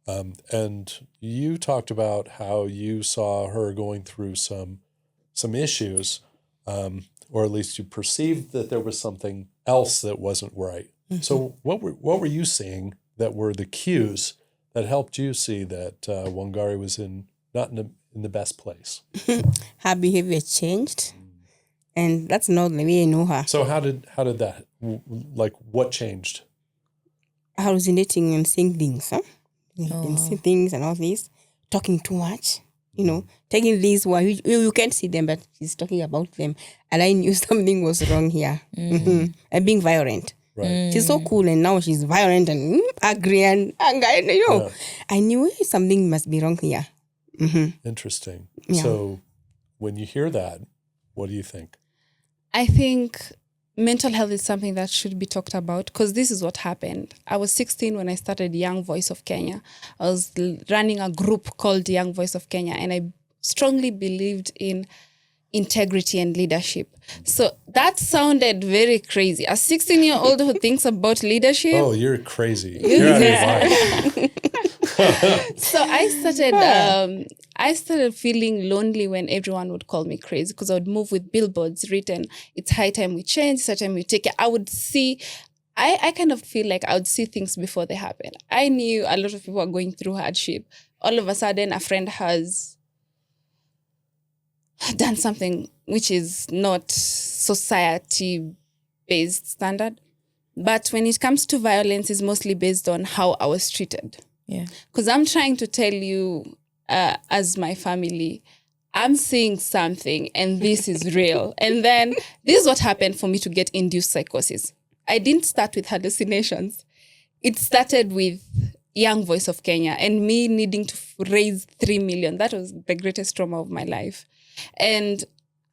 And you talked about how you saw her going through some issues, or at least you perceived that there was something else that wasn't right. Mm-hmm. So what were you seeing that were the cues that helped you see that Wangari was not in the best place? Her behavior changed, and that's not the way I know her. So how did that, like, what changed? Hallucinating and saying things, and saying things and all this, talking too much, taking these while you can't see them, but she's talking about them, and I knew something was wrong here. Mm-hmm. And being violent. Right. She's so cool, and now she's violent and angry and anger. I knew something must be wrong here. Mm-hmm. Interesting. Yeah. So when you hear that, what do you think? I think mental health is something that should be talked about, because this is what happened. I was 16 when I started Young Voice of Kenya. I was running a group called Young Voice of Kenya, and I strongly believed in integrity and leadership. So that sounded very crazy. A 16-year-old who thinks about leadership. Oh, you're crazy. You're out of your mind. So I started feeling lonely when everyone would call me crazy, because I would move with billboards written, "It's high time we change, it's high time we take it." I would see I kind of feel like I would see things before they happen. I knew a lot of people are going through hardship. All of a sudden, a friend has done something which is not society-based standard. But when it comes to violence, it's mostly based on how I was treated. Yeah. Because I'm trying to tell you, as my family, I'm seeing something and this is real. And then this is what happened for me to get induced psychosis. I didn't start with hallucinations. It started with Young Voice of Kenya and me needing to raise 3 million. That was the greatest trauma of my life. And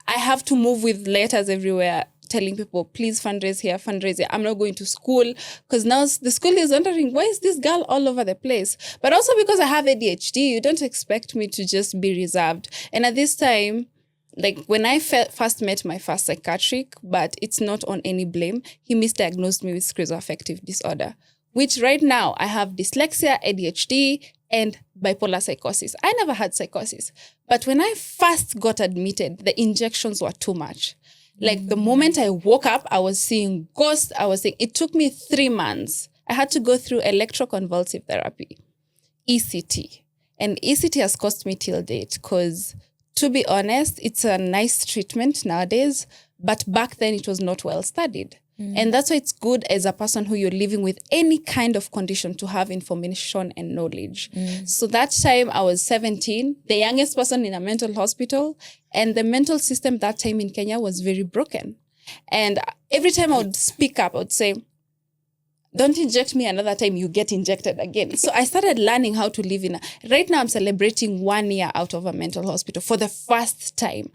I have to move with letters everywhere telling people, please fundraise here, fundraise here. I'm not going to school because now the school is wondering, why is this girl all over the place? But also because I have ADHD, you don't expect me to just be reserved. And at this time, like when I first met my first psychiatric, but it's not on any blame, he misdiagnosed me with schizoaffective disorder, which right now I have dyslexia, ADHD, and bipolar psychosis. I never had psychosis. But when I first got admitted, the injections were too much. Like the moment I woke up, I was seeing ghosts. It took me 3 months. I had to go through electroconvulsive therapy, ECT. And ECT has cost me till date because, to be honest, it's a nice treatment nowadays. But back then it was not well studied. And that's why it's good as a person who you're living with any kind of condition to have information and knowledge. So that time I was 17, the youngest person in a mental hospital. And the mental system that time in Kenya was very broken. And every time I would speak up, I would say, don't inject me another time, you get injected again. So I started learning how to live right now I'm celebrating 1 year out of a mental hospital for the first time.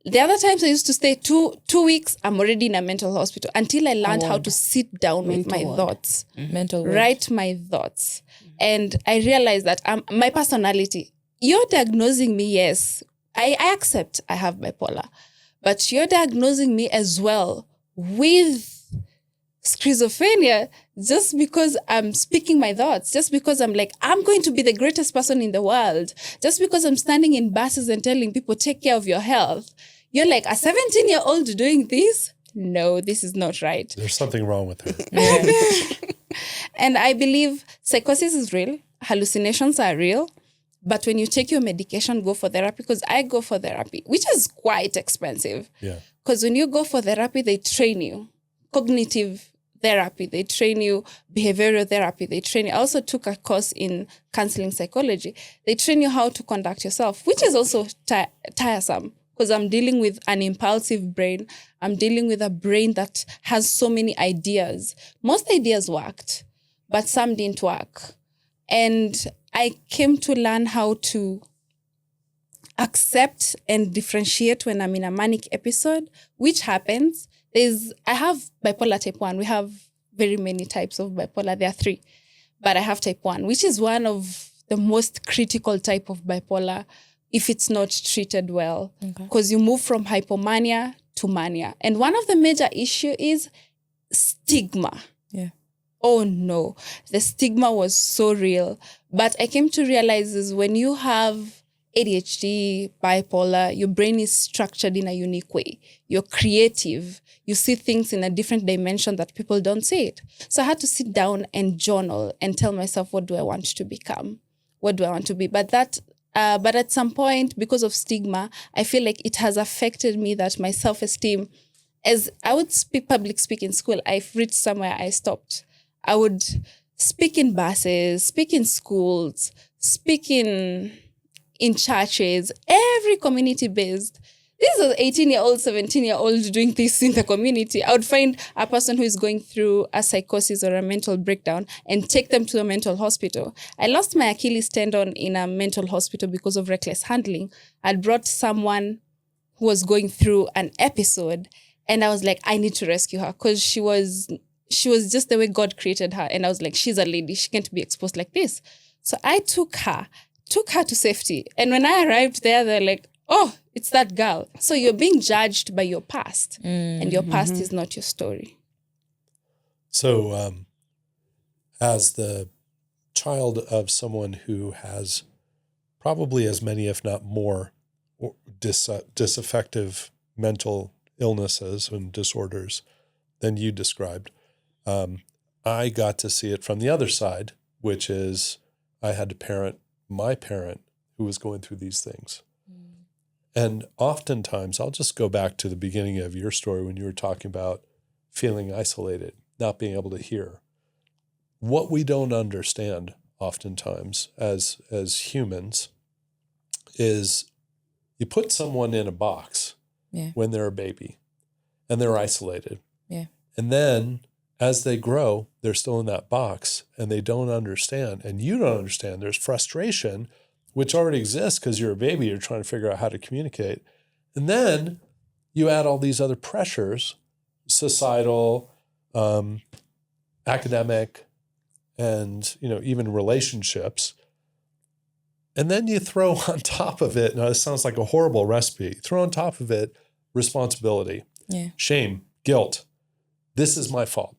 The other times I used to stay two weeks, I'm already in a mental hospital until I learned how to sit down with my thoughts, write my thoughts. And I realized that my personality, you're diagnosing me, yes, I accept I have bipolar, but you're diagnosing me as well with schizophrenia just because I'm speaking my thoughts, just because I'm like, I'm going to be the greatest person in the world, just because I'm standing in buses and telling people, take care of your health. You're like, a 17-year-old doing this? No, this is not right. There's something wrong with her. And I believe psychosis is real. Hallucinations are real. But when you take your medication, go for therapy, because I go for therapy, which is quite expensive. Yeah. Because when you go for therapy, they train you. Cognitive therapy, they train you. Behavioral therapy, they train you. I also took a course in counseling psychology. They train you how to conduct yourself, which is also tiresome. Because I'm dealing with an impulsive brain. I'm dealing with a brain that has so many ideas. Most ideas worked, but some didn't work. And I came to learn how to accept and differentiate when I'm in a manic episode, which happens. I have bipolar type 1. We have very many types of bipolar. There are 3. But I have type 1, which is one of the most critical type of bipolar if it's not treated well, because you move from hypomania to mania. And one of the major issues is stigma. Yeah. Oh no, the stigma was so real. But I came to realize is when you have ADHD, bipolar, your brain is structured in a unique way. You're creative. You see things in a different dimension that people don't see it. So I had to sit down and journal and tell myself, what do I want to become? What do I want to be? But at some point, because of stigma, I feel like it has affected me that my self-esteem, as I would public speak in school, I've reached somewhere I stopped. I would speak in buses, speak in schools, speak in churches, every community-based. These are 18-year-old, 17-year-old doing this in the community. I would find a person who is going through a psychosis or a mental breakdown and take them to a mental hospital. I lost my Achilles tendon in a mental hospital because of reckless handling. I'd brought someone who was going through an episode, and I was like, I need to rescue her because she was just the way God created her. And I was like, she's a lady. She can't be exposed like this. So I took her to safety. And when I arrived there, they're like, oh, it's that girl. So you're being judged by your past, and your past is not your story. So as the child of someone who has probably as many, if not more, disaffective mental illnesses and disorders than you described, I got to see it from the other side, which is I had to parent my parent who was going through these things. And oftentimes, I'll just go back to the beginning of your story when you were talking about feeling isolated, not being able to hear. What we don't understand oftentimes as humans is you put someone in a box when they're a baby and they're isolated. Yeah. And then as they grow, they're still in that box and they don't understand. And you don't understand. There's frustration, which already exists because you're a baby. You're trying to figure out how to communicate. And then you add all these other pressures, societal, academic, and even relationships. And then you throw on top of it, now this sounds like a horrible recipe, throw on top of it responsibility, shame, guilt. This is my fault.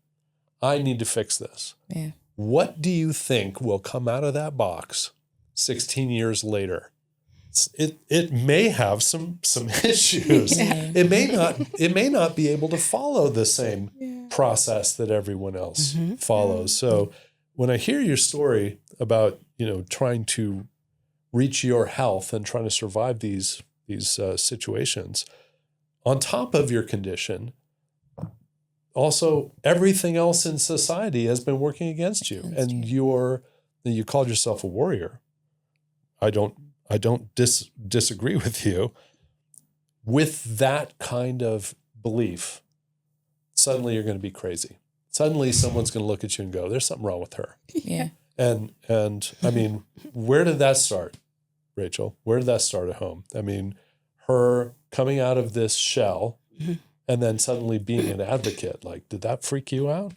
I need to fix this. Yeah. What do you think will come out of that box 16 years later? It may have some issues. Yeah. It may not be able to follow the same process that everyone else follows. So when I hear your story about trying to reach your health and trying to survive these situations, on top of your condition, also everything else in society has been working against you, and you called yourself a warrior. I don't disagree with you. With that kind of belief, suddenly you're going to be crazy. Suddenly someone's going to look at you and go, "There's something wrong with her." Yeah. And I mean, where did that start, Rachel? Where did that start at home? I mean, her coming out of this shell and then suddenly being an advocate, like, did that freak you out?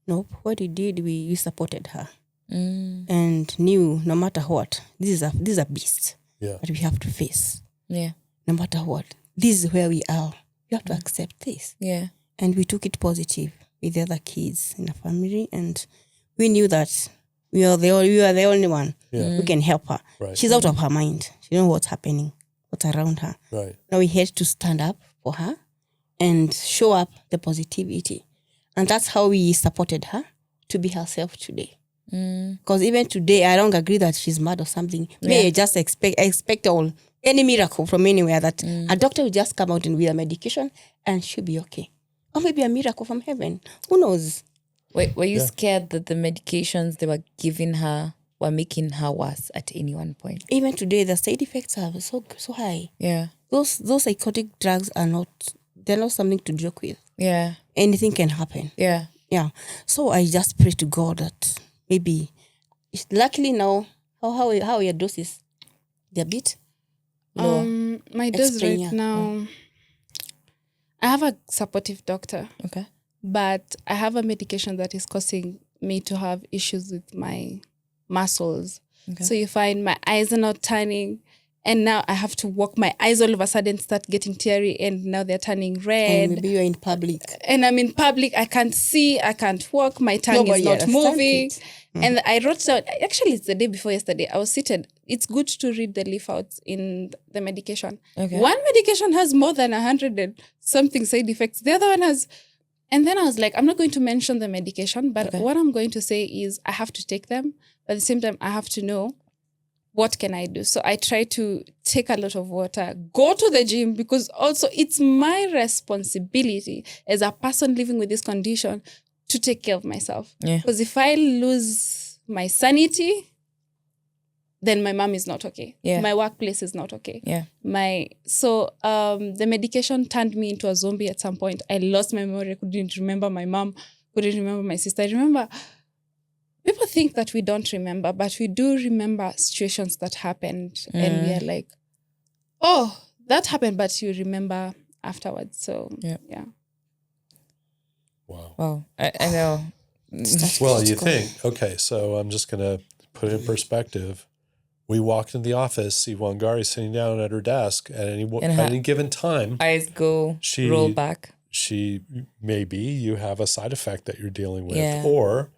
Nope. What we did, we supported her and knew no matter what, this is a beast that we have to face. Yeah. No matter what, this is where we are. You have to accept this. Yeah. And we took it positive with the other kids in the family, and we knew that we are the only one who can help her. Right. She's out of her mind. She knows what's happening, what's around her. Right. Now we had to stand up for her and show up the positivity. And that's how we supported her to be herself today. Because even today, I don't agree that she's mad or something. May I just expect any miracle from anywhere that a doctor will just come out and with a medication and she'll be okay. Or maybe a miracle from heaven. Who knows? Were you scared that the medications they were giving her were making her worse at any one point? Even today, the side effects are so high. Yeah. Those psychotic drugs they're not something to joke with. Yeah. Anything can happen. Yeah. Yeah. So I just pray to God that maybe, luckily now, how are your doses? They're a bit lower. My dose right now, I have a supportive doctor. Okay. But I have a medication that is causing me to have issues with my muscles. Okay. So you find my eyes are not turning, and now I have to walk. My eyes all of a sudden start getting teary, and now they're turning red. And maybe you're in public. And I'm in public. I can't see. I can't walk. My tongue is not moving. And I wrote down, actually it's the day before yesterday, I was seated. It's good to read the leaf outs in the medication. Okay. One medication has more than 100 and something side effects. The other one has... And then I was like, I'm not going to mention the medication, but what I'm going to say is I have to take them. But at the same time, I have to know what can I do. So I try to take a lot of water, go to the gym, because also it's my responsibility as a person living with this condition to take care of myself. Yeah. Because if I lose my sanity, then my mom is not okay. Yeah. My workplace is not okay. Yeah. The medication turned me into a zombie at some point. I lost my memory. I couldn't remember my mom, couldn't remember my sister. I remember, people think that we don't remember, but we do remember situations that happened. And we are like, oh, that happened, but you remember afterwards. So, yeah. Wow. I know. Well, you think, okay, so I'm just going to put it in perspective. We walked in the office, see Wangari sitting down at her desk at any given time. Eyes roll back. Maybe you have a side effect that you're dealing with, or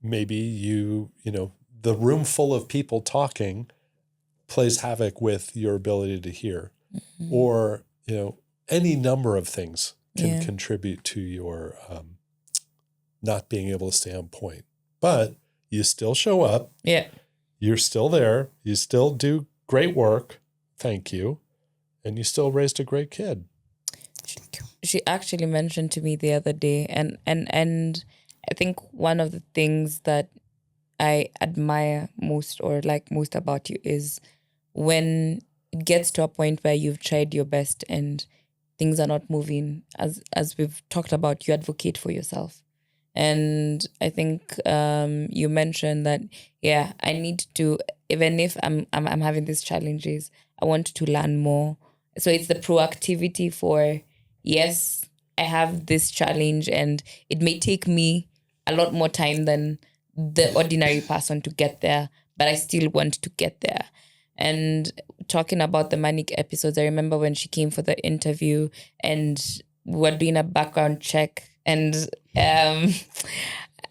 maybe the room full of people talking plays havoc with your ability to hear, or, any number of things can contribute to your not being able to stay on point. But you still show up. Yeah. You're still there. You still do great work. Thank you. And you still raised a great kid. She actually mentioned to me the other day, and I think one of the things that I admire most or like most about you is when it gets to a point where you've tried your best and things are not moving, as we've talked about, you advocate for yourself. And I think you mentioned that, yeah, I need to, even if I'm having these challenges, I want to learn more. So it's the proactivity for, yes, I have this challenge and it may take me a lot more time than the ordinary person to get there, but I still want to get there. And talking about the manic episodes, I remember when she came for the interview and we were doing a background check, and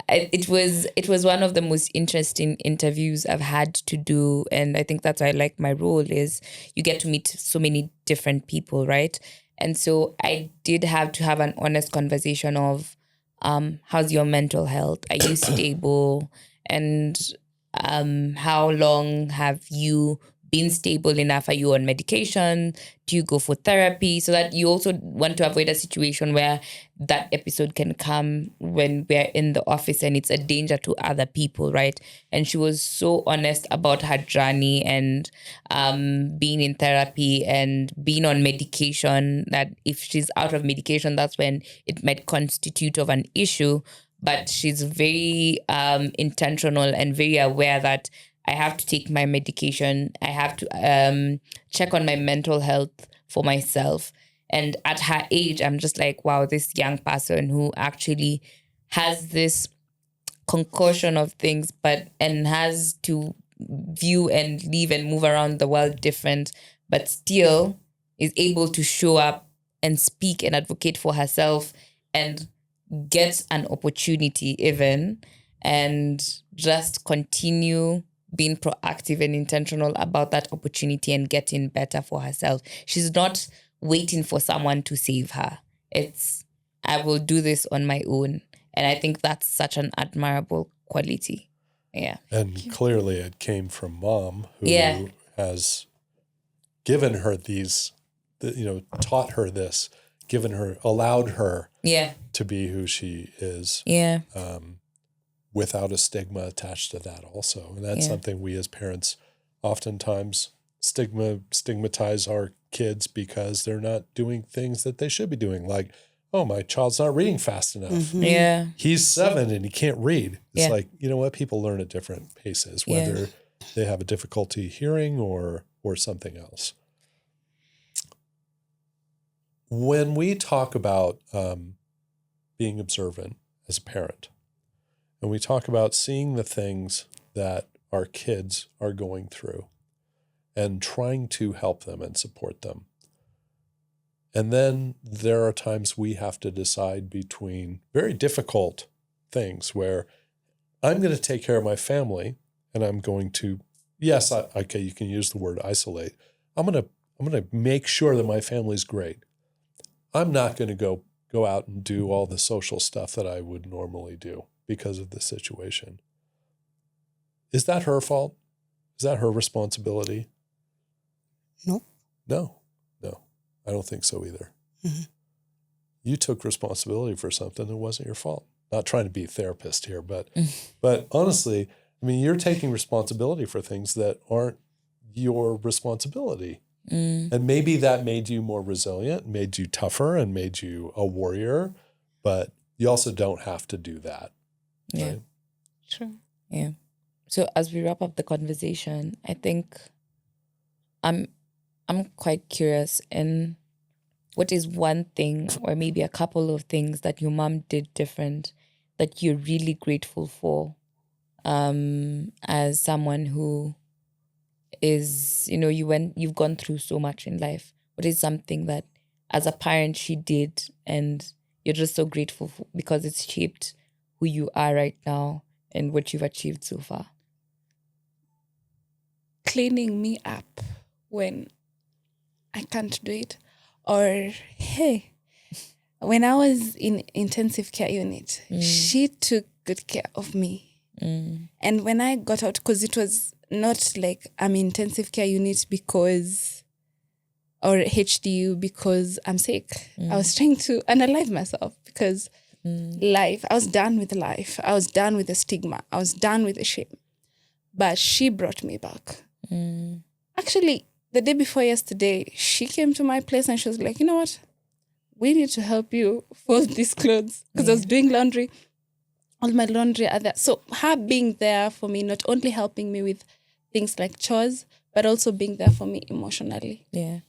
it was one of the most interesting interviews I've had to do. And I think that's why I like my role, is you get to meet so many different people, right? And so I did have to have an honest conversation of how's your mental health? Are you stable? And how long have you been stable enough? Are you on medication? Do you go for therapy? So that you also want to avoid a situation where that episode can come when we're in the office and it's a danger to other people, right? And she was so honest about her journey and being in therapy and being on medication, that if she's out of medication, that's when it might constitute of an issue. But she's very intentional and very aware that I have to take my medication. I have to check on my mental health for myself. And at her age, I'm just like, wow, this young person who actually has this concoction of things, and has to view and live and move around the world different, but still is able to show up and speak and advocate for herself and get an opportunity even, and just continue being proactive and intentional about that opportunity and getting better for herself. She's not waiting for someone to save her. It's, I will do this on my own. And I think that's such an admirable quality. Yeah. And clearly it came from mom, who has given her these, taught her this, allowed her to be who she is. Yeah. Without a stigma attached to that also. And that's something we as parents oftentimes stigmatize our kids because they're not doing things that they should be doing. Like, oh, my child's not reading fast enough. Mm-hmm. Yeah. He's 7 and he can't read. It's Yeah. like, you know what? People learn at different paces, whether they have a difficulty hearing or something else. When we talk about being observant as a parent, and we talk about seeing the things that our kids are going through and trying to help them and support them. And then there are times we have to decide between very difficult things where I'm going to take care of my family and I'm going to, okay, you can use the word isolate. I'm going to make sure that my family's great. I'm not going to go out and do all the social stuff that I would normally do because of the situation. Is that her fault? Is that her responsibility? No. No, I don't think so either. Mm-hmm. You took responsibility for something that wasn't your fault. Not trying to be a therapist here, but honestly, I mean, you're taking responsibility for things that aren't your responsibility. And maybe that made you more resilient, made you tougher, and made you a warrior, but you also don't have to do that. Yeah. Right? True. Yeah. So as we wrap up the conversation, I think I'm quite curious in what is one thing or maybe a couple of things that your mom did different that you're really grateful for, as someone who is, you've gone through so much in life. What is something that as a parent she did and you're just so grateful for because it's shaped who you are right now and what you've achieved so far? Cleaning me up when I can't do it. Or, hey, when I was in intensive care unit, she took good care of me. And when I got out, because it was not like I'm in intensive care unit because, or HDU because I'm sick. I was trying to unalive myself because life, I was done with life. I was done with the stigma. I was done with the shame. But she brought me back. Actually, the day before yesterday, she came to my place and she was like, you know what? We need to help you fold these clothes. Because I was doing laundry. All my laundry are there. So her being there for me, not only helping me with things like chores, but also being there for me emotionally. Yeah.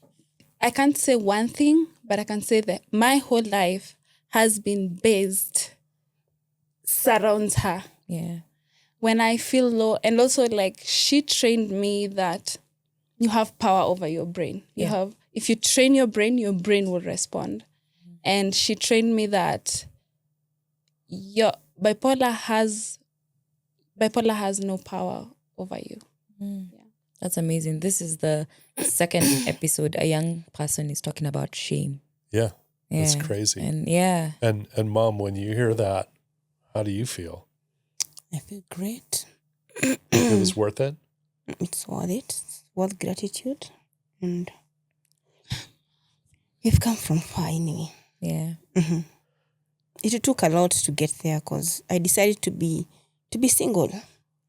I can't say one thing, but I can say that my whole life has been surrounds her. Yeah. When I feel low, and also like she trained me that you have power over your brain. If you train your brain will respond. And she trained me that your bipolar has no power over you. That's amazing. This is the second episode a young person is talking about shame. Yeah. That's crazy. And And Mom, when you hear that, how do you feel? I feel great. It was worth it? It's worth it. It's worth gratitude. And we've come from far anyway. Yeah. It took a lot to get there because I decided to be single.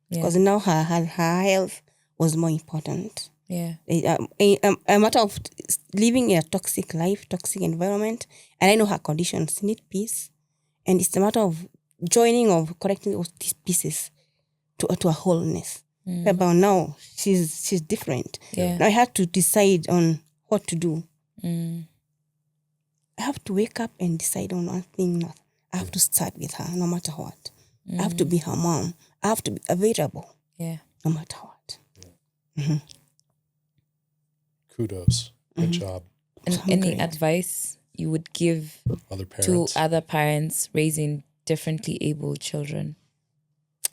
Because now her health was more important. Yeah. A matter of living in a toxic life, toxic environment, and I know her conditions need peace. And it's a matter of correcting all these pieces to a wholeness. But now she's different. Yeah. Now I had to decide on what to do. I have to wake up and decide on one thing. I have to start with her no matter what. I have to be her mom. I have to be available. Yeah. No matter what. Kudos. Good job. And any advice you would give Other parents. to other parents raising differently able children?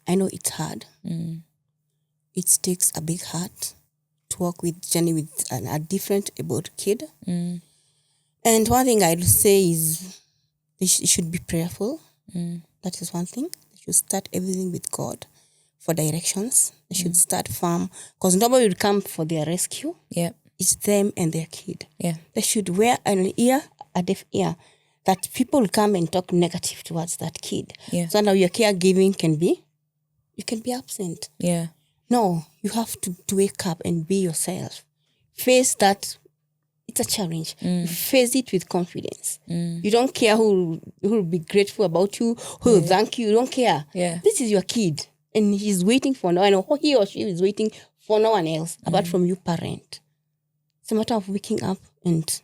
I know it's hard. It takes a big heart to work with a different abled kid. And one thing I'd say is they should be prayerful. That is one thing. They should start everything with God for directions. They should start firm because nobody will come for their rescue. Yeah. It's them and their kid. Yeah. They should wear a deaf ear, that people will come and talk negative towards that kid. Yeah. So now your caregiving you can be absent. Yeah. No, you have to wake up and be yourself. Face that. It's a challenge. Face it with confidence. You don't care who will be grateful about you, who will thank you. You don't care. Yeah. This is your kid. And he's waiting for no one. He or she is waiting for no one else apart from you, parent. It's a matter of waking up and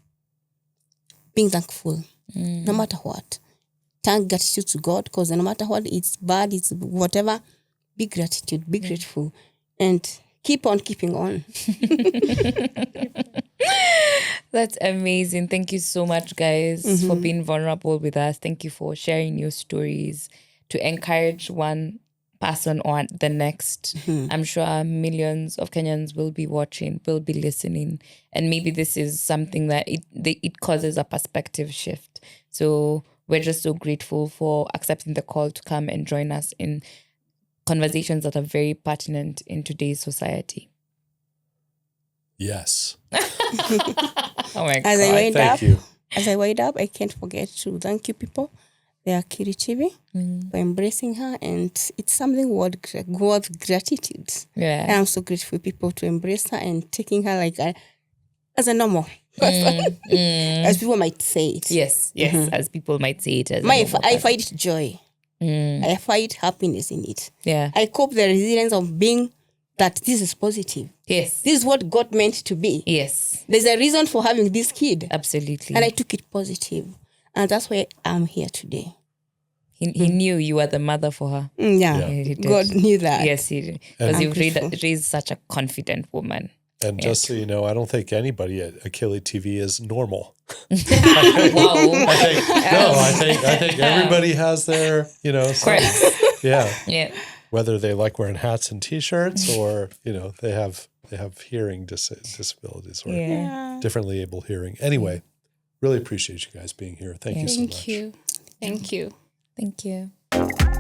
being thankful. No matter what. Thank gratitude to God because no matter what, it's bad, it's whatever, be gratitude, be grateful. And keep on keeping on. That's amazing. Thank you so much, guys, for being vulnerable with us. Thank you for sharing your stories to encourage one person or the next. I'm sure millions of Kenyans will be watching, will be listening. And maybe this is something that it causes a perspective shift. So we're just so grateful for accepting the call to come and join us in conversations that are very pertinent in today's society. Yes. Oh my God. Thank you. As I wind up, I can't forget to thank you people. They are Kirichibi for embracing her, and it's something worth gratitude. Yeah. And I'm so grateful people to embrace her and taking her like as a normal person, as people might say it. Yes, as people might say it. I find it joy. I find happiness in it. Yeah. I cope the resilience of being that this is positive. Yes. This is what God meant to be. Yes. There's a reason for having this kid. Absolutely. And I took it positive. And that's why I'm here today. He knew you were the mother for her. Yeah. He did. God knew that. Yes, he did. Because you've grateful. raised such a confident woman. And just so you know, I don't think anybody at Achille TV is normal. Wow. I think everybody has their, yeah. Yeah. Whether they like wearing hats and T-shirts or, they have hearing disabilities or differently able hearing. Anyway, Really appreciate you guys being here. Thank you so much. Thank you. Thank you. Thank you.